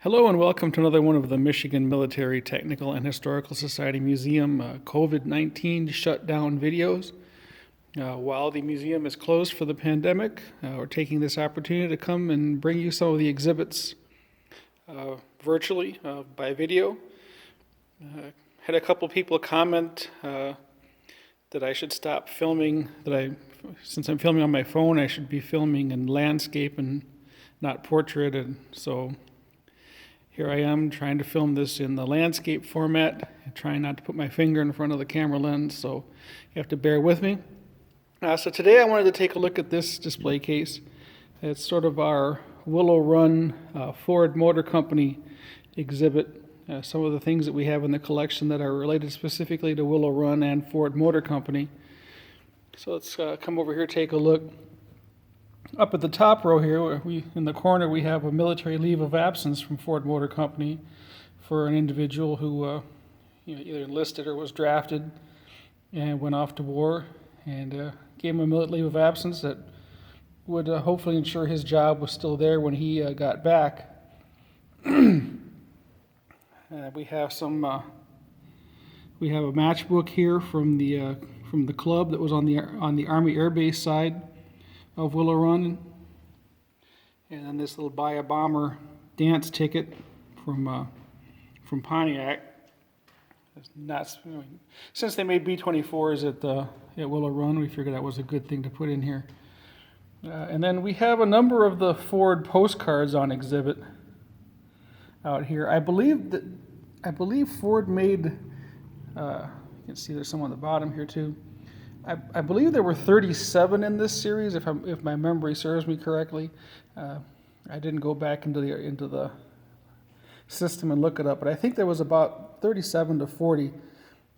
Hello and welcome to another one of the Michigan Military Technical and Historical Society Museum COVID-19 shutdown videos. While the museum is closed for the pandemic, we're taking this opportunity to come and bring you some of the exhibits virtually by video. Had a couple people comment that I should stop filming, since I'm filming on my phone, I should be filming in landscape and not portrait, and so here I am trying to film this in the landscape format, trying not to put my finger in front of the camera lens, so you have to bear with me. So today I wanted to take a look at this display case. It's sort of our Willow Run Ford Motor Company exhibit. Some of the things that we have in the collection that are related specifically to Willow Run and Ford Motor Company. So let's come over here, take a look. Up at the top row here, in the corner, we have a military leave of absence from Ford Motor Company for an individual who either enlisted or was drafted and went off to war, and gave him a military leave of absence that would hopefully ensure his job was still there when he got back. We have a matchbook here from the club that was on the Army Air Base side of Willow Run, and then this little buy a bomber dance ticket from Pontiac. Since they made B-24s at Willow Run, we figured that was a good thing to put in here. And then we have a number of the Ford postcards on exhibit out here. I believe Ford made. You can see there's some on the bottom here too. I believe there were 37 in this series, if my memory serves me correctly. I didn't go back into the system and look it up, but I think there was about 37 to 40.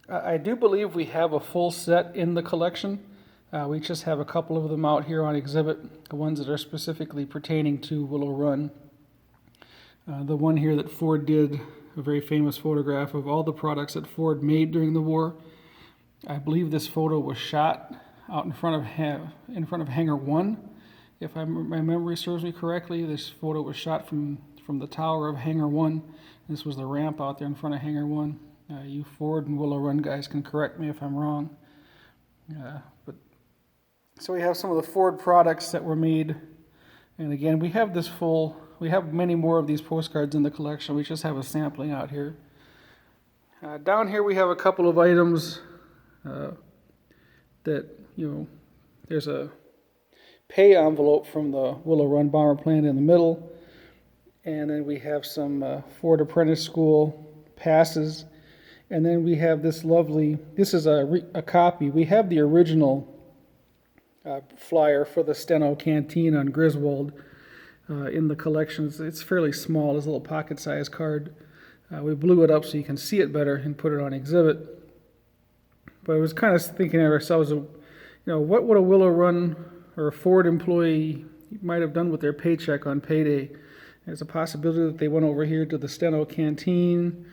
I do believe we have a full set in the collection. We just have a couple of them out here on exhibit, the ones that are specifically pertaining to Willow Run. The one here that Ford did, a very famous photograph of all the products that Ford made during the war. I believe this photo was shot out in front of Hangar 1. If my memory serves me correctly, this photo was shot from the tower of Hangar 1. This was the ramp out there in front of Hangar 1. You Ford and Willow Run guys can correct me if I'm wrong. So we have some of the Ford products that were made. And again, we have many more of these postcards in the collection. We just have a sampling out here. Down here we have a couple of items that, there's a pay envelope from the Willow Run bomber plant in the middle, and then we have some Ford Apprentice School passes, and then we have this is a copy. We have the original flyer for the Steno Canteen on Griswold in the collection. It's fairly small, it's a little pocket-sized card. We blew it up so you can see it better and put it on exhibit. But I was kind of thinking of ourselves, what would a Willow Run or a Ford employee might have done with their paycheck on payday? There's a possibility that they went over here to the Steno Canteen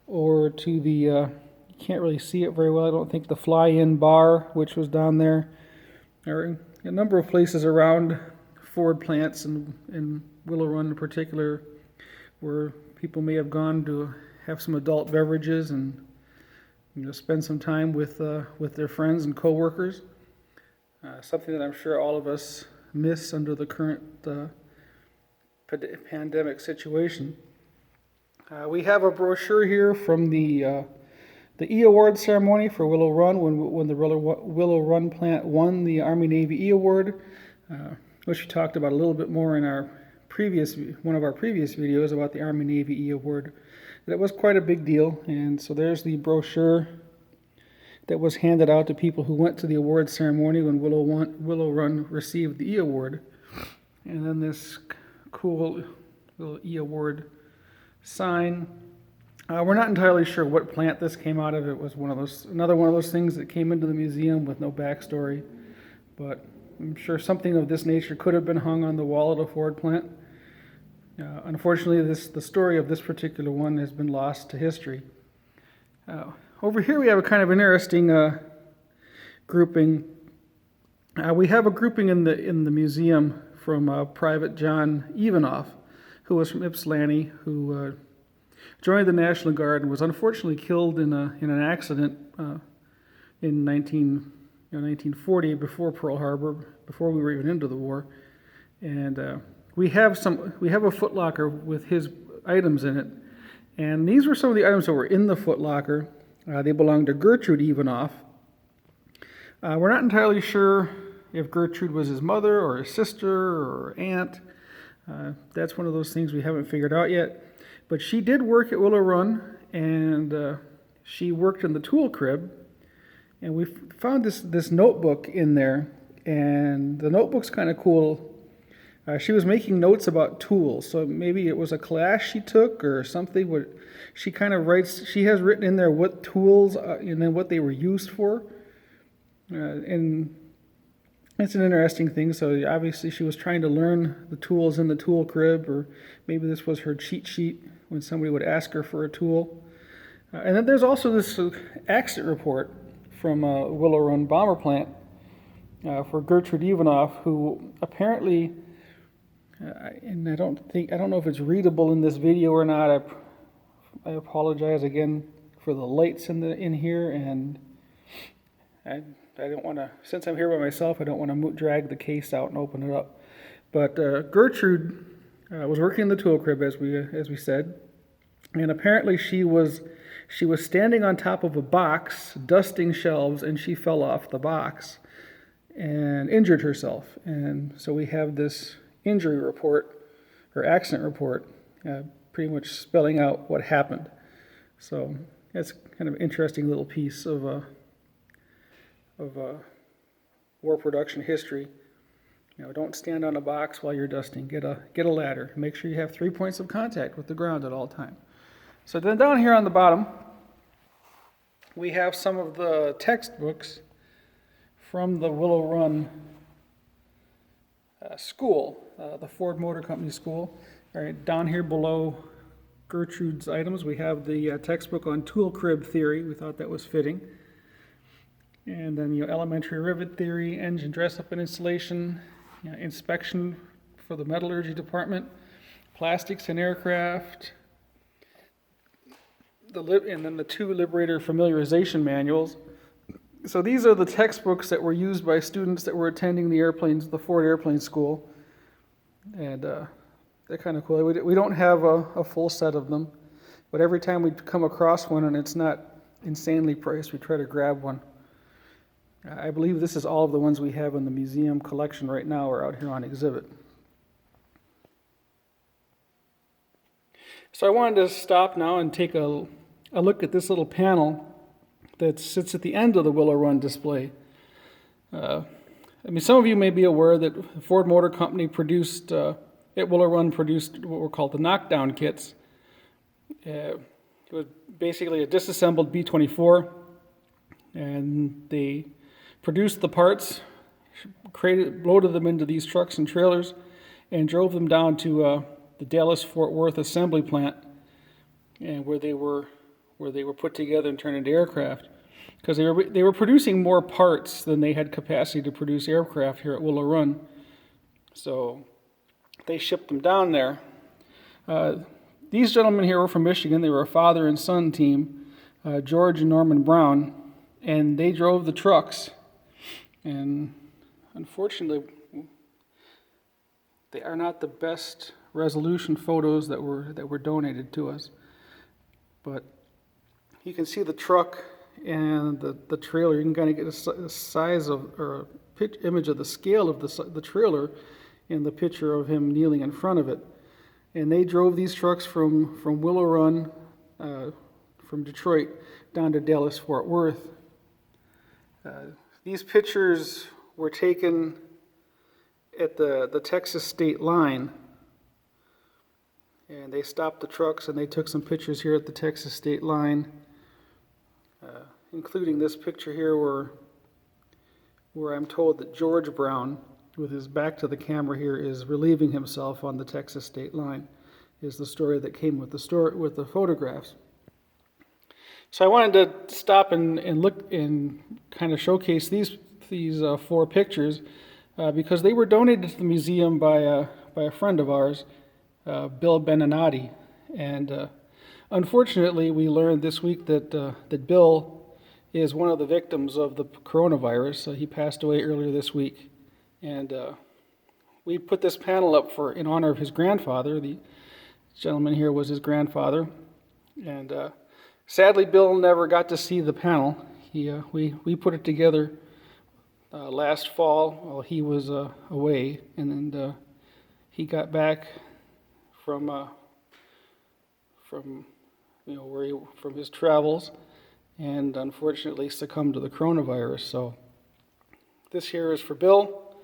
or to the, you can't really see it very well, I don't think, the Fly-In Bar, which was down there. There are a number of places around Ford plants and Willow Run in particular where people may have gone to have some adult beverages and spend some time with their friends and coworkers. Something that I'm sure all of us miss under the current pandemic situation. We have a brochure here from the E-Award ceremony for Willow Run when the Willow Run plant won the Army-Navy E-Award, which we talked about a little bit more in one of our previous videos about the Army-Navy E-Award. That was quite a big deal, and so there's the brochure that was handed out to people who went to the award ceremony when Willow Run received the E-Award. And then this cool little E-Award sign. We're not entirely sure what plant this came out of. It was another one of those things that came into the museum with no backstory, but I'm sure something of this nature could have been hung on the wall at a Ford plant. Unfortunately, the story of this particular one has been lost to history. Over here we have a kind of an interesting grouping. We have a grouping in the museum from Private John Evanoff, who was from Ypsilanti, who joined the National Guard and was unfortunately killed in an accident in 1940, before Pearl Harbor, before we were even into the war. And we have a footlocker with his items in it, and these were some of the items that were in the footlocker. They belonged to Gertrude Ivanoff. We're not entirely sure if Gertrude was his mother or his sister or aunt. That's one of those things we haven't figured out yet. But she did work at Willow Run, and she worked in the tool crib. And we found this notebook in there, and the notebook's kind of cool. She was making notes about tools, so maybe it was a class she took or something. She kind of writes, she has written in there what tools and then what they were used for. And it's an interesting thing. So obviously she was trying to learn the tools in the tool crib, or maybe this was her cheat sheet when somebody would ask her for a tool. And then there's also this accident report from Willow Run bomber plant for Gertrude Ivanoff, who apparently, and I don't know if it's readable in this video or not. I apologize again for the lights in here, and I don't want to, since I'm here by myself, I don't want to drag the case out and open it up. But Gertrude was working in the tool crib, as we said, and apparently she was standing on top of a box, dusting shelves, and she fell off the box and injured herself. And so we have this injury report, or accident report, pretty much spelling out what happened. So that's kind of an interesting little piece of war production history. Don't stand on a box while you're dusting. Get a ladder. Make sure you have 3 points of contact with the ground at all times. So then down here on the bottom, we have some of the textbooks from the Willow Run school, the Ford Motor Company school. All right, down here below Gertrude's items, we have the textbook on tool crib theory. We thought that was fitting. And then elementary rivet theory, engine dress-up and installation, inspection for the metallurgy department, plastics and aircraft, and then the 2 Liberator familiarization manuals. So these are the textbooks that were used by students that were attending the Ford Airplane School. And they're kind of cool. We don't have a full set of them, but every time we come across one and it's not insanely priced, we try to grab one. I believe this is all of the ones we have in the museum collection right now are out here on exhibit. So I wanted to stop now and take a look at this little panel that sits at the end of the Willow Run display. Some of you may be aware that Ford Motor Company produced, at Willow Run produced what were called the knockdown kits. It was basically a disassembled B-24, and they produced the parts, loaded them into these trucks and trailers, and drove them down to the Dallas-Fort Worth assembly plant, and where they were put together and turned into aircraft, because they were producing more parts than they had capacity to produce aircraft here at Willow Run. So they shipped them down there. These gentlemen here were from Michigan. They were a father and son team, George and Norman Brown, and they drove the trucks. And unfortunately, they are not the best resolution photos that were donated to us. But you can see the truck and the trailer. You can kind of get a size of, or a image of the scale of the trailer in the picture of him kneeling in front of it. And they drove these trucks from Willow Run, from Detroit, down to Dallas-Fort Worth. These pictures were taken at the Texas state line. And they stopped the trucks and they took some pictures here at the Texas state line, including this picture here where I'm told that George Brown, with his back to the camera here, is relieving himself on the Texas state line, is the story that came with the photographs. So I wanted to stop and look and kind of showcase these 4 pictures because they were donated to the museum by a friend of ours, Bill Beninati. And unfortunately, we learned this week that Bill is one of the victims of the coronavirus. He passed away earlier this week. And we put this panel up in honor of his grandfather. The gentleman here was his grandfather. And sadly, Bill never got to see the panel. We put it together last fall while he was away, and then he got back from his travels, and unfortunately succumbed to the coronavirus. So this here is for Bill,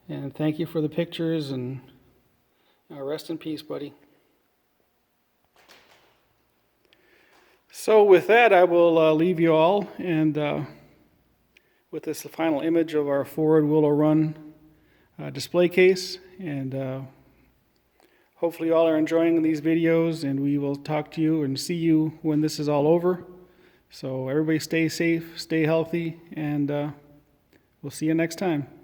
and thank you for the pictures, and rest in peace, buddy. So with that, I will leave you all, and with this final image of our Ford Willow Run display case. And hopefully you all are enjoying these videos, and we will talk to you and see you when this is all over. So everybody stay safe, stay healthy, and we'll see you next time.